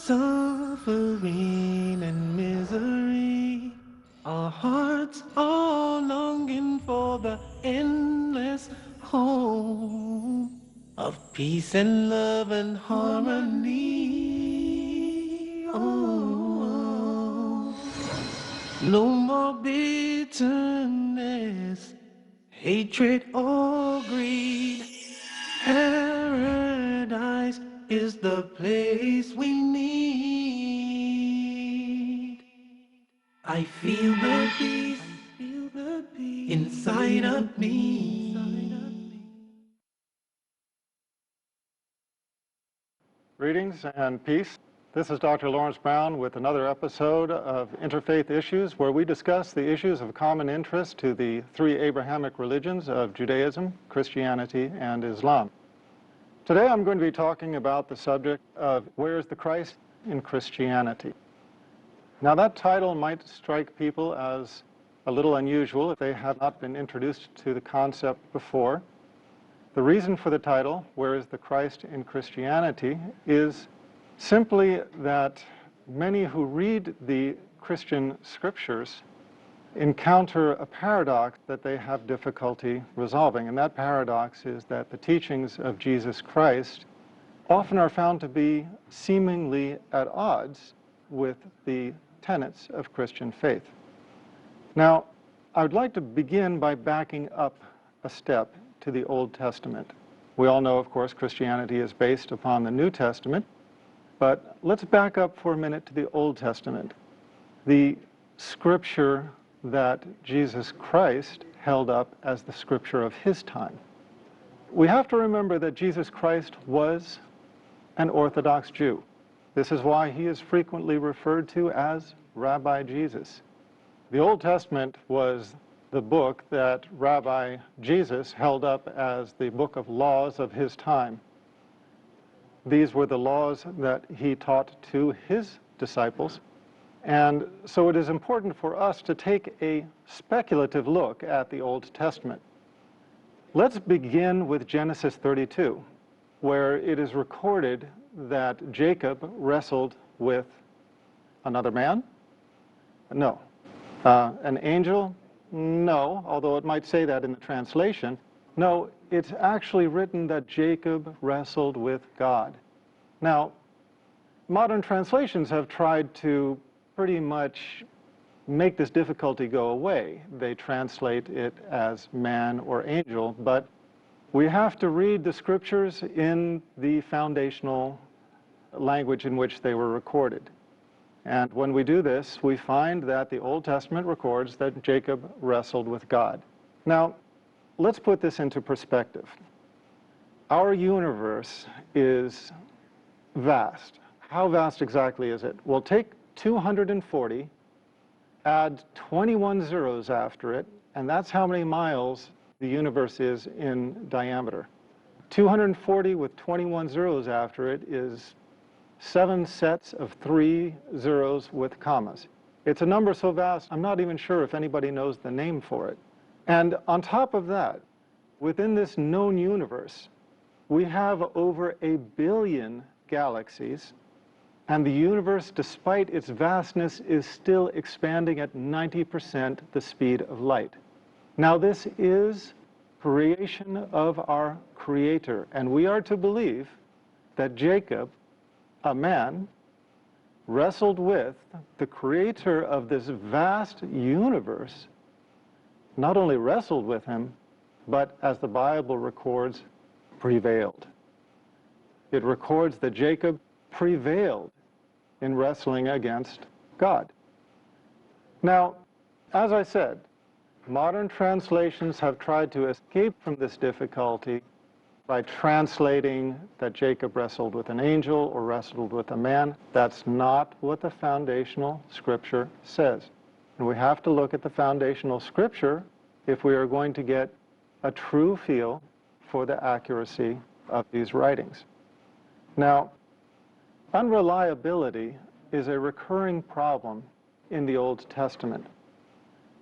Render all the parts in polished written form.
suffering and misery. Our hearts are longing for the endless home of peace and love and harmony. Oh, no more bitterness, hatred or greed. Paradise is the place we need. I feel the peace inside of me. Greetings and peace. This is Dr. Laurence Brown with another episode of Interfaith Issues, where we discuss the issues of common interest to the three Abrahamic religions of Judaism, Christianity, and Islam. Today I'm going to be talking about the subject of where is the Christ in Christianity. Now that title might strike people as a little unusual if they have not been introduced to the concept before. The reason for the title, Where is the Christ in Christianity, is simply that many who read the Christian scriptures encounter a paradox that they have difficulty resolving. And that paradox is that the teachings of Jesus Christ often are found to be seemingly at odds with the tenets of Christian faith. Now, I would like to begin by backing up a step to the Old Testament. We all know, of course, Christianity is based upon the New Testament, but let's back up for a minute to the Old Testament, the scripture that Jesus Christ held up as the scripture of his time. We have to remember that Jesus Christ was an Orthodox Jew. This is why he is frequently referred to as Rabbi Jesus. The Old Testament was the book that Rabbi Jesus held up as the book of laws of his time. These were the laws that he taught to his disciples. And so it is important for us to take a speculative look at the Old Testament. Let's begin with Genesis 32, where it is recorded that Jacob wrestled with another man? No. An angel? No, although it might say that in the translation. No, it's actually written that Jacob wrestled with God. Now, modern translations have tried to pretty much make this difficulty go away. They translate it as man or angel, but we have to read the scriptures in the foundational language in which they were recorded. And when we do this, we find that the Old Testament records that Jacob wrestled with God. Now, let's put this into perspective. Our universe is vast. How vast exactly is it? Well, take 240, add 21 zeros after it, and that's how many miles the universe is in diameter. 240 with 21 zeros after it is 7 sets of 3 zeros with commas. It's a number so vast, I'm not even sure if anybody knows the name for it. And on top of that, within this known universe, we have over 1 billion galaxies, and the universe, despite its vastness, is still expanding at 90% the speed of light. Now, this is creation of our Creator, and we are to believe that Jacob, a man, wrestled with the creator of this vast universe, not only wrestled with him, but as the Bible records, prevailed. It records that Jacob prevailed in wrestling against God. Now, as I said, modern translations have tried to escape from this difficulty by translating that Jacob wrestled with an angel or wrestled with a man. That's not what the foundational scripture says. And we have to look at the foundational scripture if we are going to get a true feel for the accuracy of these writings. Now, unreliability is a recurring problem in the Old Testament.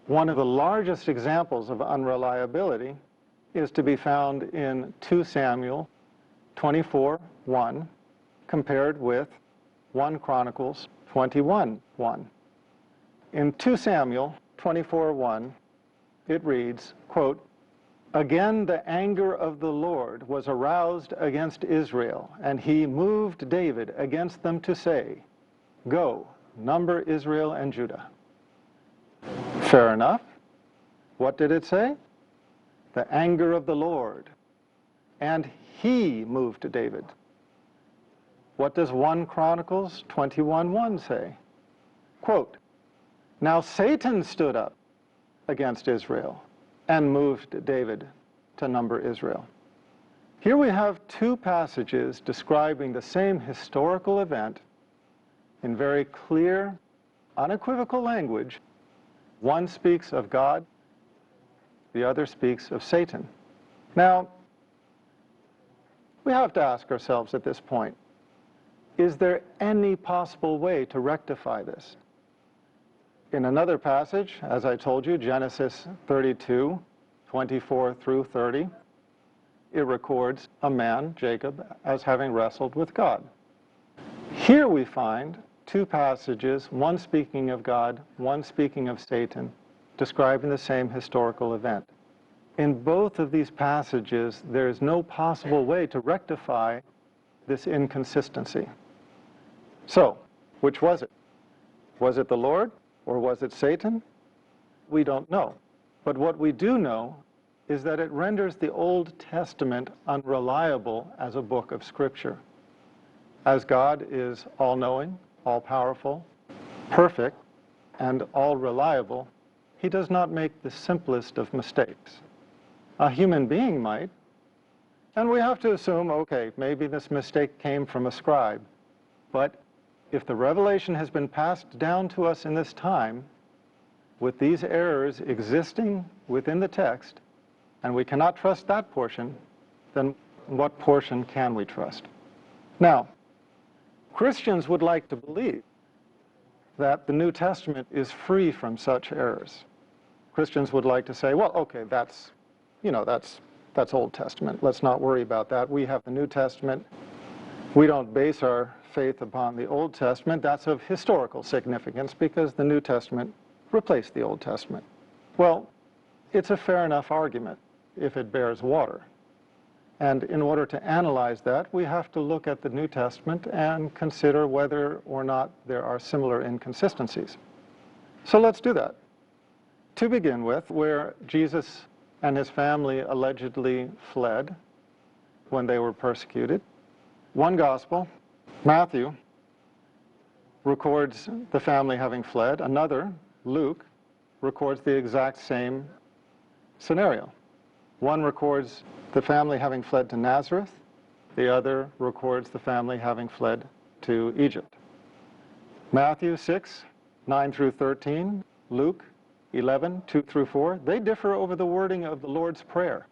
One of the largest examples of unreliability is to be found in 2 Samuel 24:1, compared with 1 Chronicles 21:1. In 2 Samuel 24:1, it reads, quote, "Again the anger of the Lord was aroused against Israel, and he moved David against them to say, 'Go, number Israel and Judah.'" Fair enough. What did it say? The anger of the Lord. And he moved David. What does 1 Chronicles 21:1 say? Quote, "Now Satan stood up against Israel and moved David to number Israel." Here we have two passages describing the same historical event in very clear, unequivocal language. One speaks of God, the other speaks of Satan. Now, we have to ask ourselves at this point, is there any possible way to rectify this? In another passage, as I told you, Genesis 32:24 through 30, it records a man, Jacob, as having wrestled with God. Here we find two passages, one speaking of God, one speaking of Satan, describing the same historical event. In both of these passages, there is no possible way to rectify this inconsistency. So, which was it? Was it the Lord or was it Satan? We don't know. But what we do know is that it renders the Old Testament unreliable as a book of Scripture. As God is all-knowing, all-powerful, perfect, and all-reliable, he does not make the simplest of mistakes. A human being might, and we have to assume, okay, maybe this mistake came from a scribe. But if the revelation has been passed down to us in this time, with these errors existing within the text, and we cannot trust that portion, then what portion can we trust? Now, Christians would like to believe that the New Testament is free from such errors. Christians would like to say, well, okay, that's Old Testament. Let's not worry about that. We have the New Testament. We don't base our faith upon the Old Testament. That's of historical significance because the New Testament replaced the Old Testament. Well, it's a fair enough argument if it bears water. And in order to analyze that, we have to look at the New Testament and consider whether or not there are similar inconsistencies. So let's do that. To begin with, where Jesus and his family allegedly fled when they were persecuted, one gospel, Matthew, records the family having fled. Another, Luke, records the exact same scenario. One records the family having fled to Nazareth. The other records the family having fled to Egypt. Matthew 6:9 through 13, Luke 11:2 through 4, they differ over the wording of the Lord's Prayer.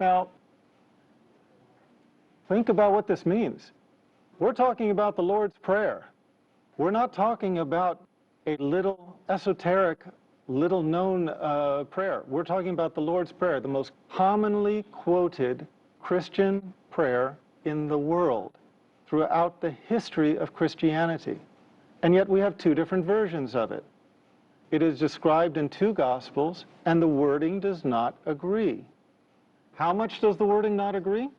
Now, think about what this means. We're talking about the Lord's Prayer. We're not talking about a little esoteric, little-known prayer. We're talking about the Lord's Prayer, the most commonly quoted Christian prayer in the world throughout the history of Christianity. And yet we have two different versions of it. It is described in two Gospels, and the wording does not agree. How much does the wording not agree?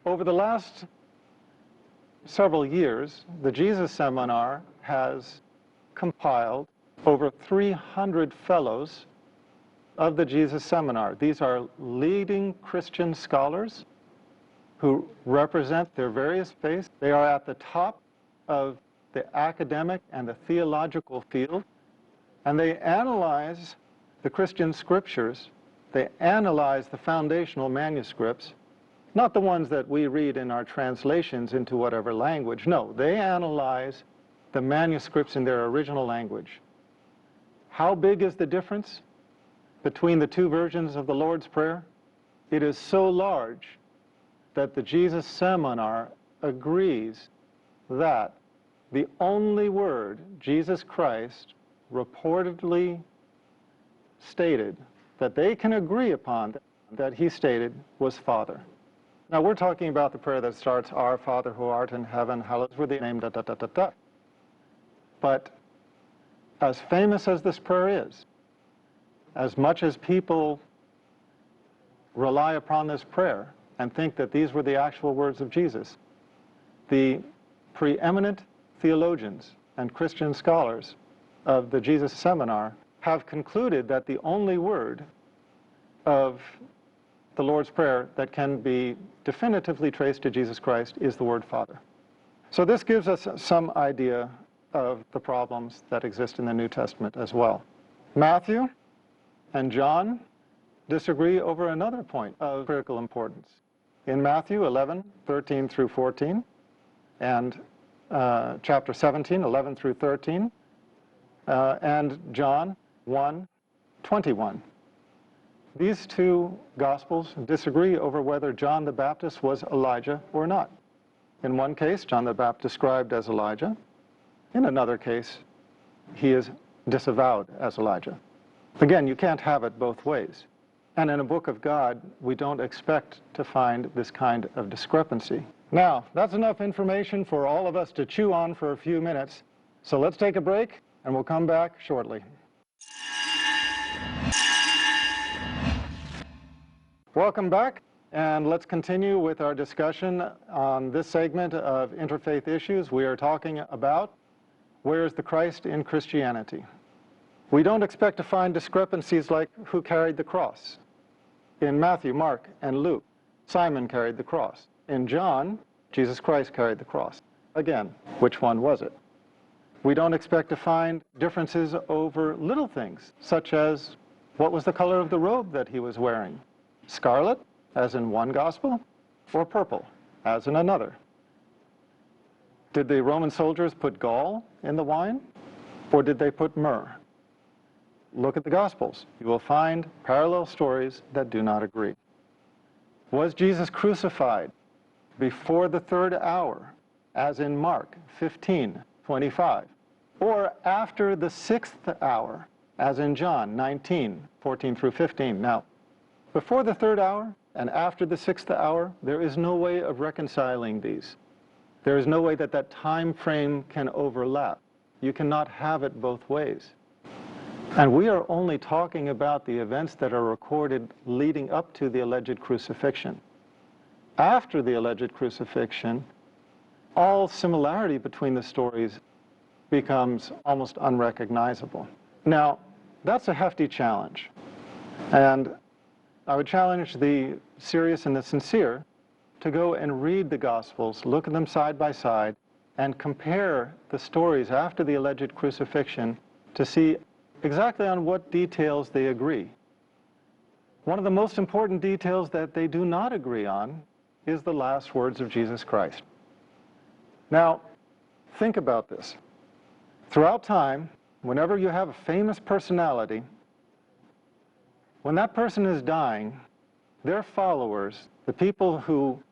Over the last several years, the Jesus Seminar has compiled over 300 fellows of the Jesus Seminar. These are leading Christian scholars who represent their various faiths. They are at the top of the academic and the theological field, and they analyze the Christian scriptures. They analyze the foundational manuscripts, not the ones that we read in our translations into whatever language. No, they analyze the manuscripts in their original language. How big is the difference between the two versions of the Lord's Prayer? It is so large that the Jesus Seminar agrees that the only word Jesus Christ reportedly stated that they can agree upon that he stated was Father. Now, we're talking about the prayer that starts, Our Father who art in heaven, hallowed be thy name, da, da, da, da, da. But as famous as this prayer is, as much as people rely upon this prayer and think that these were the actual words of Jesus, the preeminent theologians and Christian scholars of the Jesus Seminar have concluded that the only word of the Lord's Prayer that can be definitively traced to Jesus Christ is the word Father. So this gives us some idea of the problems that exist in the New Testament as well. Matthew and John disagree over another point of critical importance. In Matthew 11, 13 through 14, and chapter 17, 11 through 13, and John 1, 21. These two Gospels disagree over whether John the Baptist was Elijah or not. In one case, John the Baptist described as Elijah. In another case, he is disavowed as Elijah. Again, you can't have it both ways. And in a book of God, we don't expect to find this kind of discrepancy. Now, that's enough information for all of us to chew on for a few minutes. So let's take a break, and we'll come back shortly. Welcome back, and let's continue with our discussion on this segment of Interfaith Issues. We are talking about where is the Christ in Christianity. We don't expect to find discrepancies like who carried the cross. In Matthew, Mark, and Luke, Simon carried the cross. In John, Jesus Christ carried the cross. Again, which one was it? We don't expect to find differences over little things, such as what was the color of the robe that he was wearing? Scarlet, as in one gospel, or purple, as in another? Did the Roman soldiers put gall in the wine, or did they put myrrh? Look at the Gospels. You will find parallel stories that do not agree. Was Jesus crucified before the third hour, as in Mark 15:25, or after the sixth hour, as in John 19:14 through 15? Now, before the third hour and after the sixth hour, there is no way of reconciling these. There is no way that that time frame can overlap. You cannot have it both ways. And we are only talking about the events that are recorded leading up to the alleged crucifixion. After the alleged crucifixion, all similarity between the stories becomes almost unrecognizable. Now, that's a hefty challenge. And I would challenge the serious and the sincere to go and read the Gospels, look at them side by side, and compare the stories after the alleged crucifixion to see exactly on what details they agree. One of the most important details that they do not agree on is the last words of Jesus Christ. Now, think about this. Throughout time, whenever you have a famous personality, when that person is dying, their followers, the people who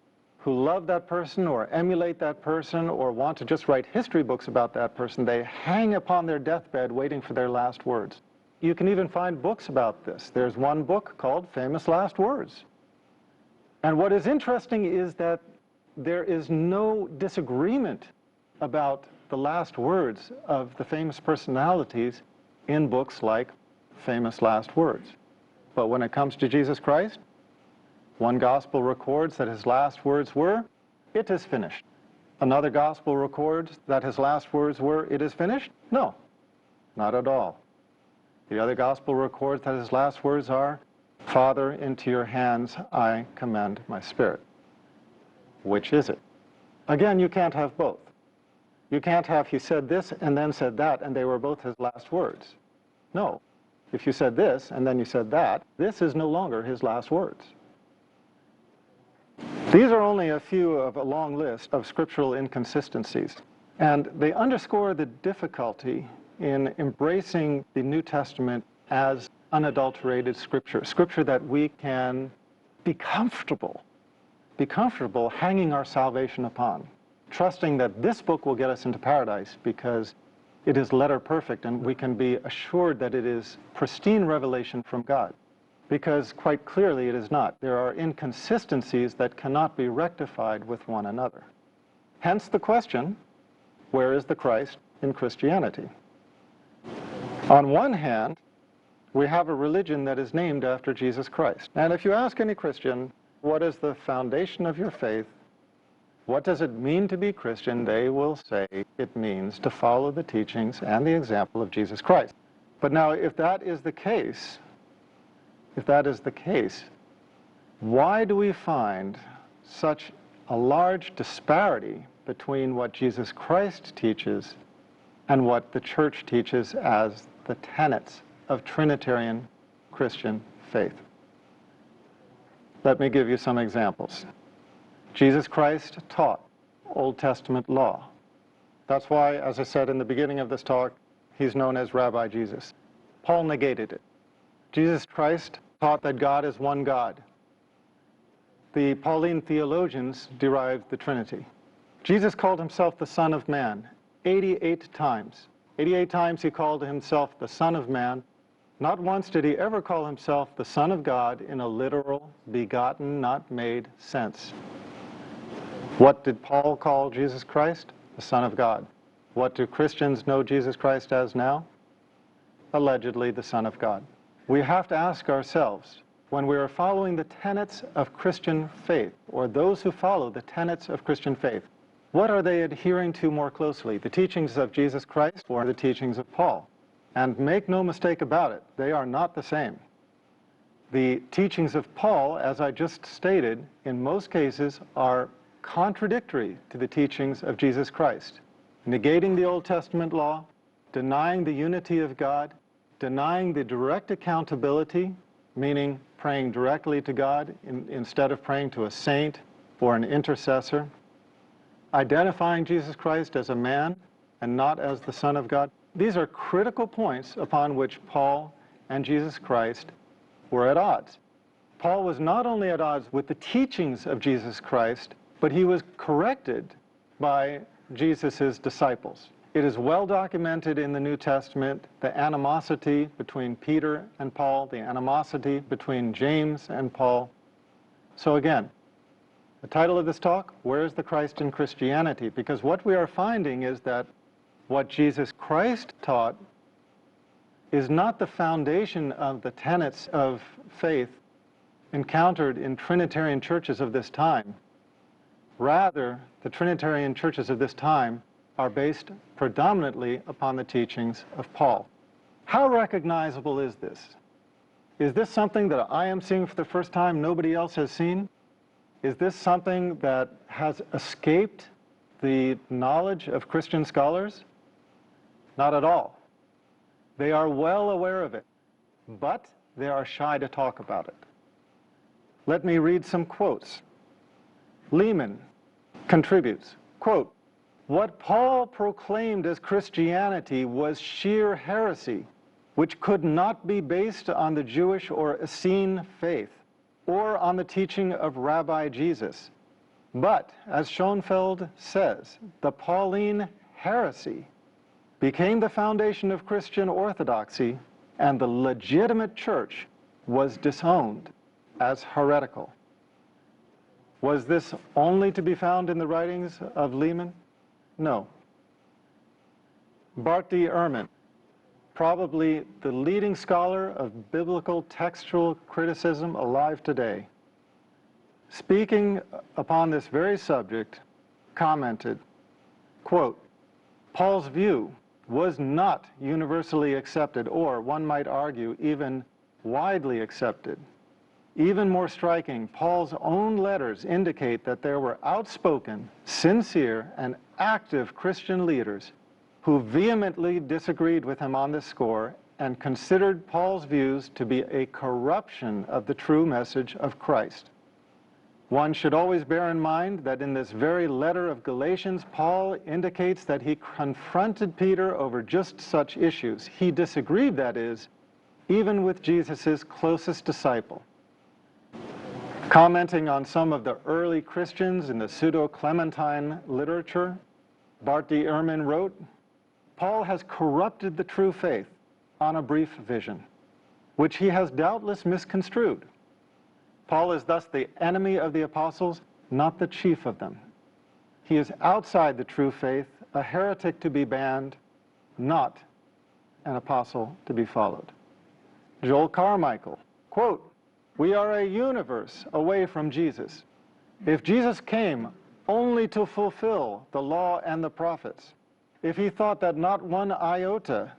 love that person or emulate that person or want to just write history books about that person, they hang upon their deathbed waiting for their last words. You can even find books about this. There's one book called Famous Last Words. And what is interesting is that there is no disagreement about the last words of the famous personalities in books like Famous Last Words. But when it comes to Jesus Christ, one gospel records that his last words were, "It is finished." Another gospel records that his last words were, "It is finished?" No, not at all. The other gospel records that his last words are, "Father, into your hands I commend my spirit." Which is it? Again, you can't have both. You can't have he said this and then said that and they were both his last words. No. If you said this and then you said that, this is no longer his last words. These are only a few of a long list of scriptural inconsistencies, and they underscore the difficulty in embracing the New Testament as unadulterated scripture, scripture that we can be comfortable hanging our salvation upon, trusting that this book will get us into paradise because it is letter perfect and we can be assured that it is pristine revelation from God. because quite clearly it is not. There are inconsistencies that cannot be rectified with one another. Hence the question, where is the Christ in Christianity? On one hand, we have a religion that is named after Jesus Christ. And if you ask any Christian, what is the foundation of your faith? What does it mean to be Christian? They will say it means to follow the teachings and the example of Jesus Christ. But now, if that is the case, why do we find such a large disparity between what Jesus Christ teaches and what the church teaches as the tenets of Trinitarian Christian faith? Let me give you some examples. Jesus Christ taught Old Testament law. That's why, as I said in the beginning of this talk, he's known as Rabbi Jesus. Paul negated it. Jesus Christ taught that God is one God. The Pauline theologians derived the Trinity. Jesus called himself the Son of Man 88 times. 88 times he called himself the Son of Man. Not once did he ever call himself the Son of God in a literal, begotten, not made sense. What did Paul call Jesus Christ? The Son of God. What do Christians know Jesus Christ as now? Allegedly the Son of God. We have to ask ourselves, when we are following the tenets of Christian faith, or those who follow the tenets of Christian faith, what are they adhering to more closely, the teachings of Jesus Christ or the teachings of Paul? And make no mistake about it, they are not the same. The teachings of Paul, as I just stated, in most cases are contradictory to the teachings of Jesus Christ, negating the Old Testament law, denying the unity of God, denying the direct accountability, meaning praying directly to God instead of praying to a saint or an intercessor, identifying Jesus Christ as a man and not as the Son of God. These are critical points upon which Paul and Jesus Christ were at odds. Paul was not only at odds with the teachings of Jesus Christ, but he was corrected by Jesus' disciples. It is well documented in the New Testament, the animosity between Peter and Paul, the animosity between James and Paul. So again, the title of this talk, Where is the Christ in Christianity? Because what we are finding is that what Jesus Christ taught is not the foundation of the tenets of faith encountered in Trinitarian churches of this time. Rather, the Trinitarian churches of this time are based predominantly upon the teachings of Paul. How recognizable is this? Is this something that I am seeing for the first time nobody else has seen? Is this something that has escaped the knowledge of Christian scholars? Not at all. They are well aware of it, but they are shy to talk about it. Let me read some quotes. Lehman contributes, quote, "What Paul proclaimed as Christianity was sheer heresy, which could not be based on the Jewish or Essene faith, or on the teaching of Rabbi Jesus. But, as Schoenfeld says, the Pauline heresy became the foundation of Christian orthodoxy, and the legitimate church was disowned as heretical." Was this only to be found in the writings of Lehman? No. Bart D. Ehrman, probably the leading scholar of biblical textual criticism alive today, speaking upon this very subject, commented, quote, "Paul's view was not universally accepted, or one might argue even widely accepted. Even more striking, Paul's own letters indicate that there were outspoken, sincere, and active Christian leaders who vehemently disagreed with him on this score and considered Paul's views to be a corruption of the true message of Christ. One should always bear in mind that in this very letter of Galatians, Paul indicates that he confronted Peter over just such issues. He disagreed, that is, even with Jesus' closest disciple. Commenting on some of the early Christians in the pseudo-Clementine literature, Bart D. Ehrman wrote, "Paul has corrupted the true faith on a brief vision. which he has doubtless misconstrued. Paul is thus the enemy of the apostles, not the chief of them. He is outside the true faith, a heretic to be banned, not an apostle to be followed. Joel Carmichael, quote, "We are a universe away from Jesus. If Jesus came only to fulfill the law and the prophets, if he thought that not one iota,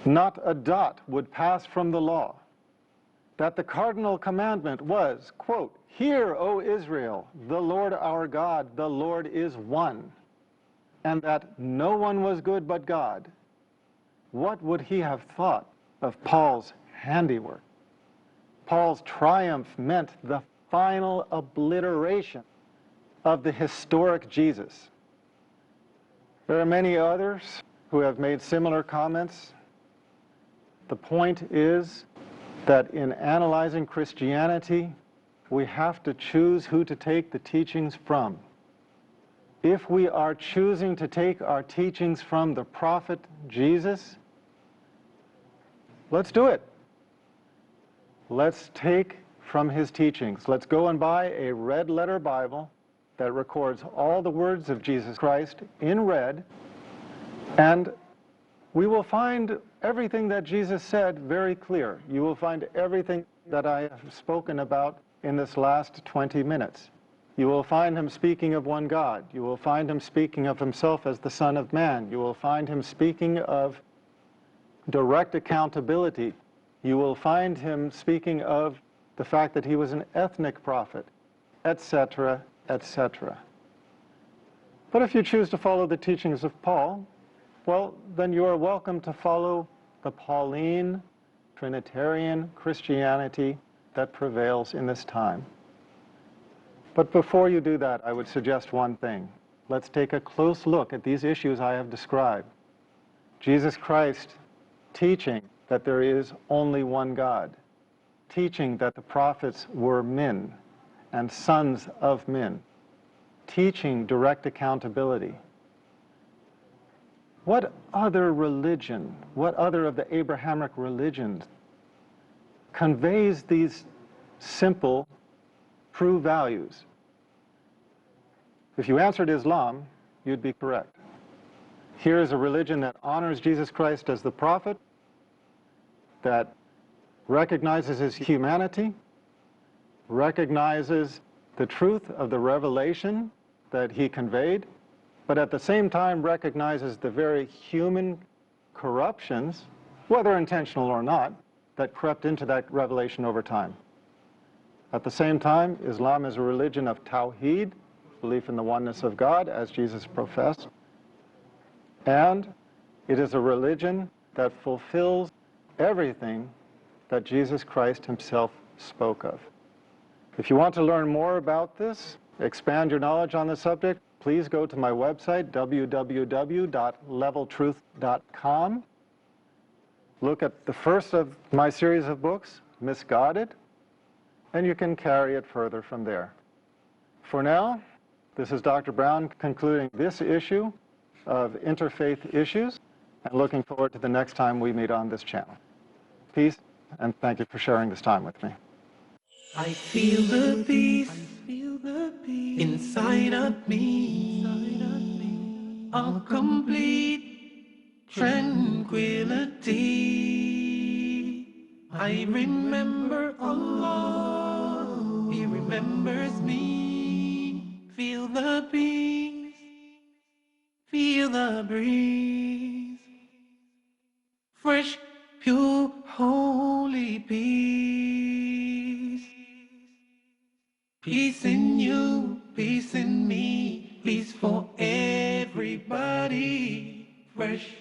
not a dot would pass from the law, that the cardinal commandment was, quote, 'Hear, O Israel, the Lord our God, the Lord is one,' and that no one was good but God, what would he have thought of Paul's handiwork? Paul's triumph meant the final obliteration of the historic Jesus." There are many others who have made similar comments. The point is that in analyzing Christianity, we have to choose who to take the teachings from. If we are choosing to take our teachings from the prophet Jesus, let's do it. Let's take from his teachings. Let's go and buy a red letter Bible that records all the words of Jesus Christ in red, and we will find everything that Jesus said very clear. You will find everything that I have spoken about in this last 20 minutes. You will find him speaking of one God. You will find him speaking of himself as the Son of Man. You will find him speaking of direct accountability. You will find him speaking of the fact that he was an ethnic prophet, etc., etc. But if you choose to follow the teachings of Paul, well, then you are welcome to follow the Pauline, Trinitarian Christianity that prevails in this time. But before you do that, I would suggest one thing. Let's take a close look at these issues I have described. Jesus Christ teaching that there is only one God, teaching that the prophets were men and sons of men, teaching direct accountability. What other religion, what other of the Abrahamic religions conveys these simple, true values? If you answered Islam, you'd be correct. Here is a religion that honors Jesus Christ as the prophet, that recognizes his humanity, recognizes the truth of the revelation that he conveyed, but at the same time recognizes the very human corruptions, whether intentional or not, that crept into that revelation over time. At the same time, Islam is a religion of Tawheed, belief in the oneness of God, as Jesus professed, and it is a religion that fulfills everything that Jesus Christ himself spoke of. If you want to learn more about this, expand your knowledge on the subject, please go to my website, www.leveltruth.com. Look at the first of my series of books, Misguided, and you can carry it further from there. For now, this is Dr. Brown concluding this issue of Interfaith Issues, and looking forward to the next time we meet on this channel. Peace, and thank you for sharing this time with me. I feel the peace inside of me, a complete tranquility. I remember Allah, He remembers me. Feel the peace, feel the breeze, fresh, pure, holy peace. Peace in you, peace in me, peace for everybody, fresh.